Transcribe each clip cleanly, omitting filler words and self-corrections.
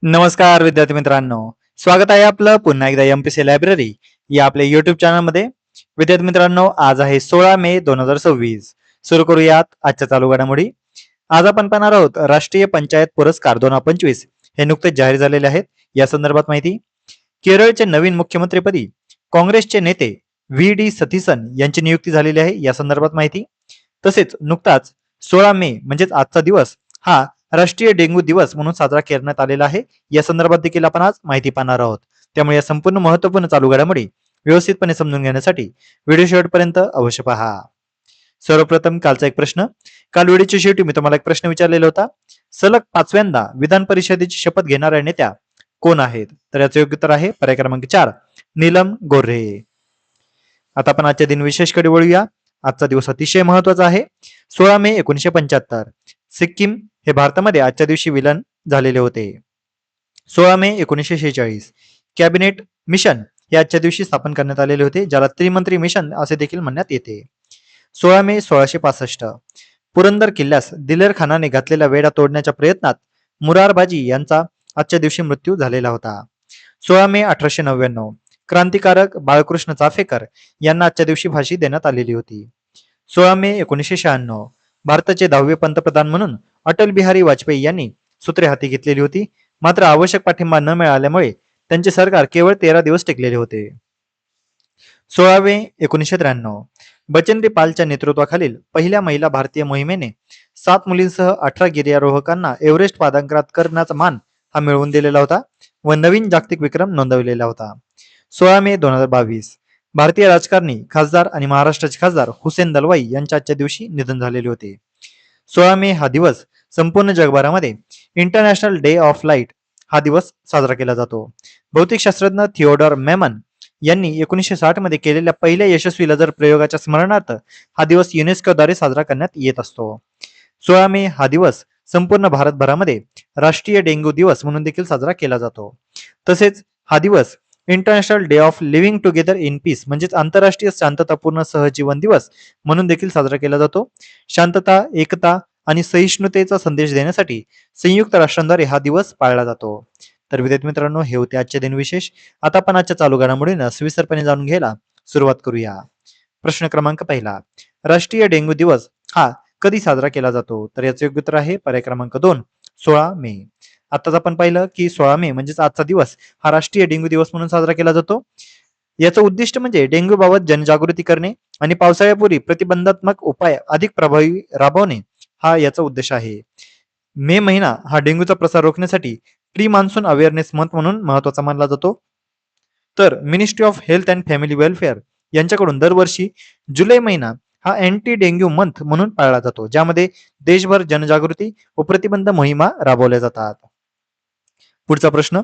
नमस्कार विद्यार्थी मित्रांनो, स्वागत आहे आपलं पुन्हा एकदा एमपीसी लायब्ररी या आपल्या युट्यूब चॅनलमध्ये. विद्यार्थी मित्रांनो, आज आहे 16 मे 2026. सुरू करूयात आजच्या चालू घडामोडी. आज आपण पाहणार आहोत राष्ट्रीय पंचायत पुरस्कार 2025 हे नुकतेच जाहीर झालेले आहेत. या संदर्भात माहिती. केरळचे नवीन मुख्यमंत्रीपदी काँग्रेसचे नेते व्ही.डी. सतीसन यांची नियुक्ती झालेली आहे. या संदर्भात माहिती. तसेच नुकताच 16 मे म्हणजेच आजचा दिवस हा राष्ट्रीय डेंग्यू दिवस म्हणून साजरा करण्यात आलेला आहे. या संदर्भात देखील आपण आज माहिती पाहणार आहोत. त्यामुळे या संपूर्ण महत्त्वपूर्ण चालू घडामोडी व्यवस्थितपणे समजून घेण्यासाठी व्हिडिओ शेवटपर्यंत अवश्य पहा. सर्वप्रथम कालचा एक प्रश्न. काल व्हिडिओच्या शेवटी मी तुम्हाला एक प्रश्न विचारलेला होता. सलग 5व्यांदा विधान परिषदेची शपथ घेणाऱ्या नेत्या कोण आहेत? तर याचं योग्य उत्तर आहे पर्याय क्रमांक 4, नीलम गोऱ्हे. आता आपण आजच्या दिनविशेषकडे वळूया. आजचा दिवस अतिशय महत्वाचा आहे. 16 मे 1975 सिक्कीम हे भारतामध्ये आजच्या दिवशी विलीन झालेले होते. 16 मे 1946 कॅबिनेट मिशन हे आजच्या दिवशी स्थापन करण्यात आलेले होते, ज्याला त्रिमंत्री मिशन असे देखील म्हणण्यात येते. 16 मे 1665 पुरंदर किल्ल्यास दिलेर खानाने घातलेला वेढा तोडण्याच्या प्रयत्नात मुरारबाजी यांचा आजच्या दिवशी मृत्यू झालेला होता. 16 मे 1899 क्रांतिकारक बाळकृष्ण चाफेकर यांना आजच्या दिवशी फाशी देण्यात आलेली होती. 16 मे 1996 भारताचे 10वे पंतप्रधान म्हणून अटल बिहारी वाजपेयी यांनी सूत्रे हाती घेतलेली होती. मात्र आवश्यक पाठिंबा न मिळाल्यामुळे त्यांचे सरकार केवळ 13 दिवस टिकलेले होते. 16 मे 1993 बचेंद्री पालच्या नेतृत्वाखालील पहिल्या महिला भारतीय मोहिमेने 7 मुलींसह 18 गिर्यारोहकांना एव्हरेस्ट पादांकरात करण्याचा मान हा मिळवून दिलेला होता व नवीन जागतिक विक्रम नोंदवलेला होता. 16 मे 2022 भारतीय राजकारणी खासदार आणि महाराष्ट्राचे खासदार हुसेन दलवाई यांच्या आजच्या दिवशी निधन झालेले होते. 16 मे हा दिवस संपूर्ण जगभरामध्ये इंटरनॅशनल डे ऑफ लाईट हा दिवस साजरा केला जातो. भौतिकशास्त्रज्ञ थिओडॉर मेमन यांनी 1960 मध्ये केलेल्या पहिल्या यशस्वी लेझर प्रयोगाच्या स्मरणार्थ हा दिवस युनेस्कोद्वारे साजरा करण्यात येत असतो. 16 मे हा दिवस संपूर्ण भारतभरामध्ये राष्ट्रीय डेंग्यू दिवस म्हणून देखील साजरा केला जातो. तसेच हा दिवस international day of living together in peace म्हणजेच आंतरराष्ट्रीय शांततापूर्ण सहजीवन दिवस म्हणून देखील साजरा केला जातो. शांतता, एकता आणि सहिष्णुतेचा संदेश देण्यासाठी संयुक्त राष्ट्रांद्वारे हा दिवस पाळला जातो. तर विद्यार्थी मित्रांनो, हे होते आजचे दिनविशेष. आता आपण आजच्या चालू घडामोडींना सविस्तरपणे जाणून घ्यायला सुरुवात करूया. प्रश्न क्रमांक 1, राष्ट्रीय डेंग्यू दिवस हा कधी साजरा केला जातो? तर याचे योग्य उत्तर आहे पर्याय क्रमांक 2, 16 मे. आताच आपण पाहिलं की 16 मे म्हणजेच आजचा दिवस हा राष्ट्रीय डेंग्यू दिवस म्हणून साजरा केला जातो. याचं उद्दिष्ट म्हणजे डेंग्यू बाबत जनजागृती करणे आणि पावसाळ्यापूर्वी प्रतिबंधात्मक उपाय अधिक प्रभावी राबवणे हा याचा उद्देश आहे. मे महिना हा डेंग्यूचा प्रसार रोखण्यासाठी प्री मान्सून अवेअरनेस मंथ म्हणून महत्वाचा मानला जातो. तर ministry of health and family welfare यांच्याकडून दरवर्षी जुलै महिना हा अँटी डेंग्यू मंथ म्हणून पाळला जातो, ज्यामध्ये देशभर जनजागृती व प्रतिबंध मोहिमा राबवल्या जातात. पुढचा प्रश्न.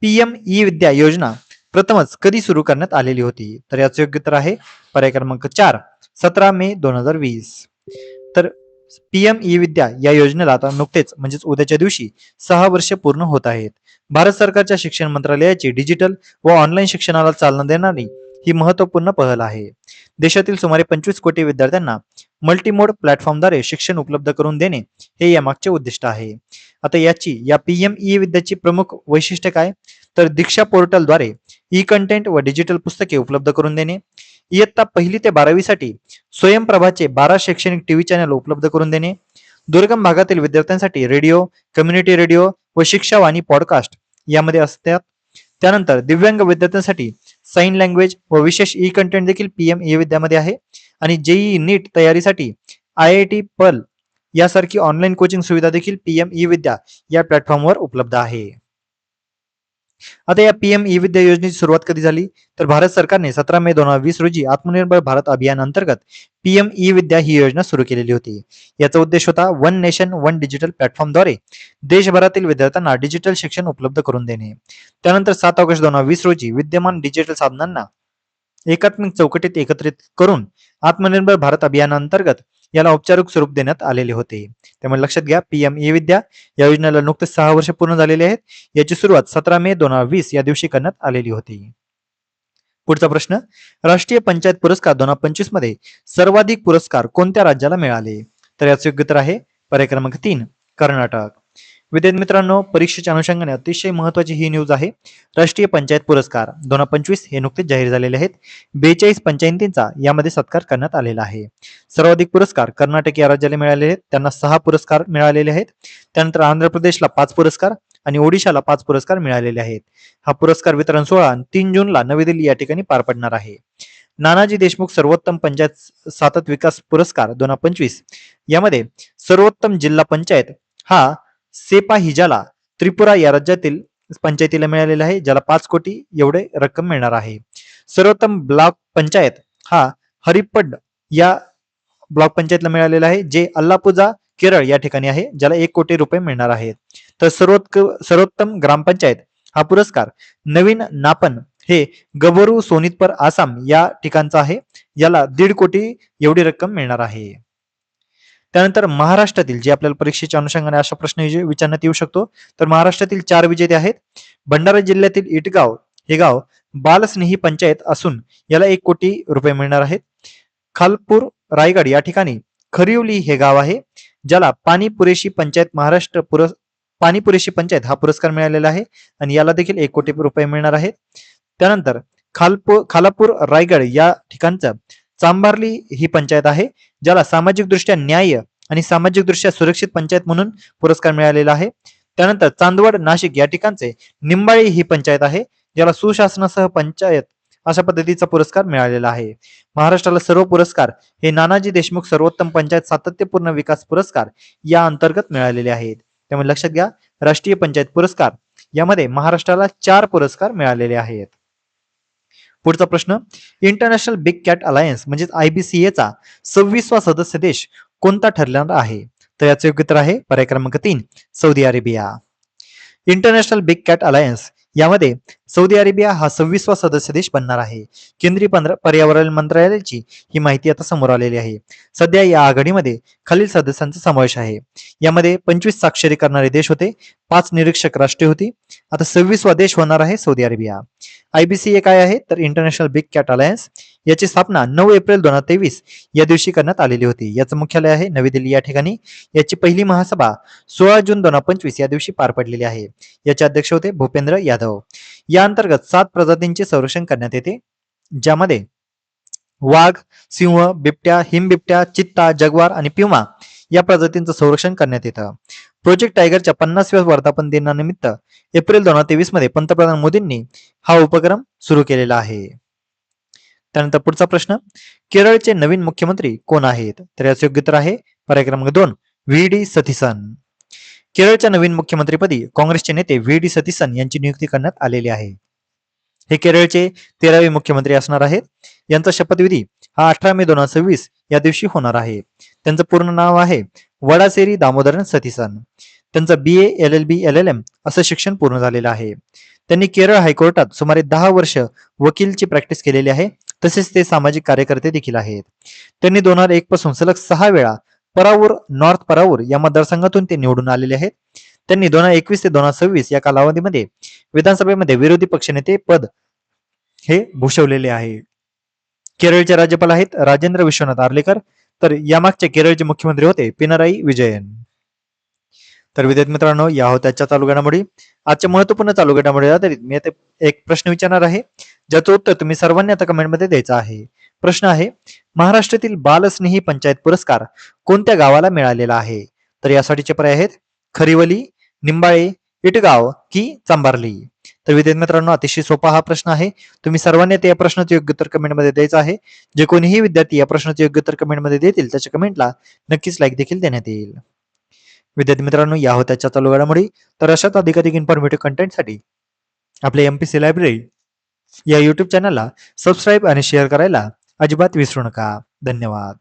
पीएम ई विद्या योजना प्रथमच कधी सुरू करण्यात आलेली होती? तर याचे योग्य उत्तर आहे पर्याय क्रमांक 4, 17 मे 2020. तर पीएम ई विद्या या योजनेला आता नुकतेच म्हणजेच उद्याच्या दिवशी 6 वर्ष पूर्ण होत आहेत. भारत सरकारच्या शिक्षण मंत्रालयाची डिजिटल व ऑनलाईन शिक्षणाला चालना देणारी ही महत्वपूर्ण पहल आहे. देशातील सुमारे 25 कोटी विद्यार्थ्यांना मल्टीमोड प्लॅटफॉर्मद्वारे शिक्षण उपलब्ध करून देणे हे यामागचे उद्दिष्ट आहे. आता या पीएम ई विद्याची प्रमुख वैशिष्ट्य काय? तर दीक्षा पोर्टलद्वारे ई कंटेंट व डिजिटल पुस्तके उपलब्ध करून देणे, इयत्ता 1ली ते 12वी साठी स्वयंप्रभाचे 12 शैक्षणिक टीव्ही चॅनल उपलब्ध करून देणे, दुर्गम भागातील विद्यार्थ्यांसाठी रेडिओ, कम्युनिटी रेडिओ व शिक्षावाणी पॉडकास्ट यामध्ये असतात. त्यानंतर दिव्यांग विद्यार्थ्यांसाठी साइन लँग्वेज व विशेष ई कंटेंट देखील पीएम ई विद्यामध्ये आहे. आणि जेईई नीट तयारीसाठी IIT पर्ल यासारखी ऑनलाईन कोचिंग सुविधा देखील पीएम ई विद्या या प्लॅटफॉर्मवर उपलब्ध आहे. आता या पीएम ई विद्या योजनेची सुरुवात कधी झाली? तर भारत सरकारने 17 मे 2020 रोजी आत्मनिर्भर भारत अभियान अंतर्गत पीएम ई विद्या ही योजना सुरू केलेली होती. याचा उद्देश होता वन नेशन वन डिजिटल प्लॅटफॉर्मद्वारे देशभरातील विद्यार्थ्यांना डिजिटल शिक्षण उपलब्ध करून देणे. त्यानंतर 7 ऑगस्ट 2020 रोजी विद्यमान डिजिटल साधनांना एकात्मिक चौकटीत एकत्रित करून आत्मनिर्भर भारत अभियानांतर्गत याला औपचारिक स्वरूप देण्यात आलेले होते. त्यामुळे लक्षात घ्या, पीएम ई विद्या या योजनेला नुकतेच 6 वर्ष पूर्ण झालेले आहेत. याची सुरुवात 17 मे 2020 या दिवशी करण्यात आलेली होती. पुढचा प्रश्न. राष्ट्रीय पंचायत पुरस्कार 2025 मध्ये सर्वाधिक पुरस्कार कोणत्या राज्याला मिळाले? तर याचे योग्य उत्तर आहे पर्याय क्रमांक 3, कर्नाटक. विद्यार्थी मित्रांनो, परीक्षेच्या अनुषंगाने अतिशय महत्वाची ही न्यूज आहे. राष्ट्रीय पंचायत पुरस्कार 2025 हे नुकतेच जाहीर झालेले आहेत. 42 पंचायतींचा यामध्ये सत्कार करण्यात आलेला आहे. सर्वाधिक पुरस्कार कर्नाटक या राज्याला मिळालेले आहेत, त्यांना 6 पुरस्कार मिळालेले आहेत. त्यानंतर आंध्र प्रदेशला 5 पुरस्कार आणि ओडिशाला 5 पुरस्कार मिळालेले आहेत. हा पुरस्कार वितरण सोहळा 3 जूनला नवी दिल्ली या ठिकाणी पार पडणार आहे. नानाजी देशमुख सर्वोत्तम पंचायत सतत विकास पुरस्कार 2025 यामध्ये सर्वोत्तम जिल्हा पंचायत हा सेपाहिजाला त्रिपुरा या राज्यातील पंचायतीला मिळालेला आहे, ज्याला 5 कोटी एवढे रक्कम मिळणार आहे. सर्वोत्तम ब्लॉक पंचायत हा हरिप्पड या ब्लॉक पंचायतला मिळालेला आहे, जे अल्लापुजा केरळ या ठिकाणी आहे, ज्याला 1 कोटी रुपये मिळणार आहेत. तर सर्वोत्तम ग्रामपंचायत हा पुरस्कार नवीन नापन हे गबरू सोनितपर आसाम या ठिकाणचा आहे, याला 1.5 कोटी एवढी रक्कम मिळणार आहे. त्यानंतर महाराष्ट्रातील जे आपल्याला परीक्षेच्या अनुषंगाने अशा प्रश्न विचारण्यात येऊ शकतो, तर महाराष्ट्रातील 4 विजेते आहेत. भंडारा जिल्ह्यातील इटगाव हे गाव बालस्नेही पंचायत असून याला 1 कोटी रुपये मिळणार आहेत. खालपूर रायगड या ठिकाणी खरिवली हे गाव आहे, ज्याला पाणी पुरेशी पंचायत हा पुरस्कार मिळालेला आहे आणि याला देखील 1 कोटी रुपये मिळणार आहेत. त्यानंतर खालापूर रायगड या ठिकाणचं चांभारली ही पंचायत आहे, ज्याला सामाजिक दृष्ट्या न्याय आणि सामाजिक दृष्ट्या सुरक्षित पंचायत म्हणून पुरस्कार मिळालेला आहे. त्यानंतर चांदवड नाशिक या ठिकाणचे निंबाळी ही पंचायत आहे, ज्याला सुशासनासह पंचायत अशा पद्धतीचा पुरस्कार मिळालेला आहे. महाराष्ट्राला सर्व पुरस्कार हे नानाजी देशमुख सर्वोत्तम पंचायत सातत्यपूर्ण विकास पुरस्कार या अंतर्गत मिळालेले आहेत. त्यामुळे लक्षात घ्या, राष्ट्रीय पंचायत पुरस्कार यामध्ये महाराष्ट्राला 4 पुरस्कार मिळालेले आहेत. पुढचा प्रश्न, इंटरनॅशनल बिग कॅट अलायन्स म्हणजेच IBCA चा 26वा सदस्य देश कोणता ठरणार आहे? तर याचे योग्य उत्तर आहे पर्याय क्रमांक 3 Saudi Arabia. International big cat alliance यामध्ये सौदी अरेबिया हा 26वा सदस्य देश बनणार आहे. केंद्रीय पर्यावरण मंत्रालयाची ही माहिती आता समोर आलेली आहे. सध्या या आघाडीमध्ये खालील सदस्यांचा समावेश आहे. यामध्ये 25 स्वाक्षरी करणारे देश होते, 5 निरीक्षक राष्ट्रे होती. आता 26वा देश होणार आहे सौदी अरेबिया. IBCA काय आहे? तर इंटरनॅशनल बिग कॅट अलायन्स याची स्थापना 9 एप्रिल 2023 या दिवशी करण्यात आलेली होती. याचं मुख्यालय आहे नवी दिल्ली या ठिकाणी. याची पहिली महासभा 16 जून 2025 या दिवशी पार पडलेली आहे. याचे अध्यक्ष होते भूपेंद्र यादव. या अंतर्गत 7 प्रजातींचे संरक्षण करण्यात येते, ज्यामध्ये वाघ, सिंह, बिबट्या, हिमबिबट्या, चित्ता, जगवार आणि पिवमा या प्रजातींचं संरक्षण करण्यात येतं. प्रोजेक्ट टायगरच्या 50व्या वर्धापन दिनानिमित्त एप्रिल 2023 मध्ये पंतप्रधान मोदींनी हा उपक्रम सुरू केलेला आहे. त्यानंतर पुढचा प्रश्न, केरळचे नवीन मुख्यमंत्री कोण आहेत? तर याचे योग्य उत्तर आहे पर्याय क्रमांक 2 VD सतीसन. केरळच्या नवीन मुख्यमंत्रीपदी काँग्रेसचे नेते VD सतीसन यांची नियुक्ती करण्यात आलेली आहे. हे केरळचे 13वे मुख्यमंत्री असणार आहेत. यांचा शपथविधी हा 18 मे 2026 या दिवशी होणार आहे. त्यांचं पूर्ण नाव आहे वडासेरी दामोदरन सतीसन. त्यांचं BA LLB LLM असं शिक्षण पूर्ण झालेलं आहे. त्यांनी केरळ हायकोर्टात सुमारे 10 वर्ष वकीलची प्रॅक्टिस केलेली आहे. तसेच ते सामाजिक कार्यकर्ते देखील आहेत. त्यांनी 2001 पासून सलग 6 वेळा परावूर नॉर्थ परावूर या मतदारसंघातून ते निवडून आलेले आहेत. त्यांनी 2021 ते 2026 या कालावधीमध्ये विधानसभेमध्ये विरोधी पक्षनेते पद हे भूषवलेले आहे. केरळचे राज्यपाल आहेत राजेंद्र विश्वनाथ आर्लेकर, तर यामागचे केरळचे मुख्यमंत्री होते पिनराई विजयन. तर विद्यार्थी मित्रांनो, या होत्या आजच्या चालू घडामोडी. आजच्या महत्वपूर्ण चालू घडामोडी आधारित मी आता एक प्रश्न विचारणार आहे, ज्याचं उत्तर तुम्ही सर्वांनी आता कमेंटमध्ये द्यायचं आहे. प्रश्न आहे, महाराष्ट्रातील बालस्नेही पंचायत पुरस्कार कोणत्या गावाला मिळालेला आहे? तर यासाठीचे पर्याय आहेत खरिवली, निंबाळे, इटगाव की चांभारली. तर विद्यार्थी मित्रांनो, अतिशय सोपा हा प्रश्न आहे. तुम्ही सर्वांनी या प्रश्नाचे योग्य उत्तर कमेंटमध्ये द्यायचं आहे. जे कोणीही विद्यार्थी या प्रश्नाचे योग्य उत्तर कमेंटमध्ये देतील त्याच्या कमेंटला नक्कीच लाईक देखील देण्यात येईल. विद्यार्थी मित्रांनो, या होत्या चालू घडामोडी. तर अशाच अधिकाधिक इन्फॉर्मेटिव्ह कंटेंटसाठी आपल्या MPC लायब्ररी या YouTube चॅनलला सबस्क्राईब आणि शेअर करायला अजिबात विसरू नका. धन्यवाद.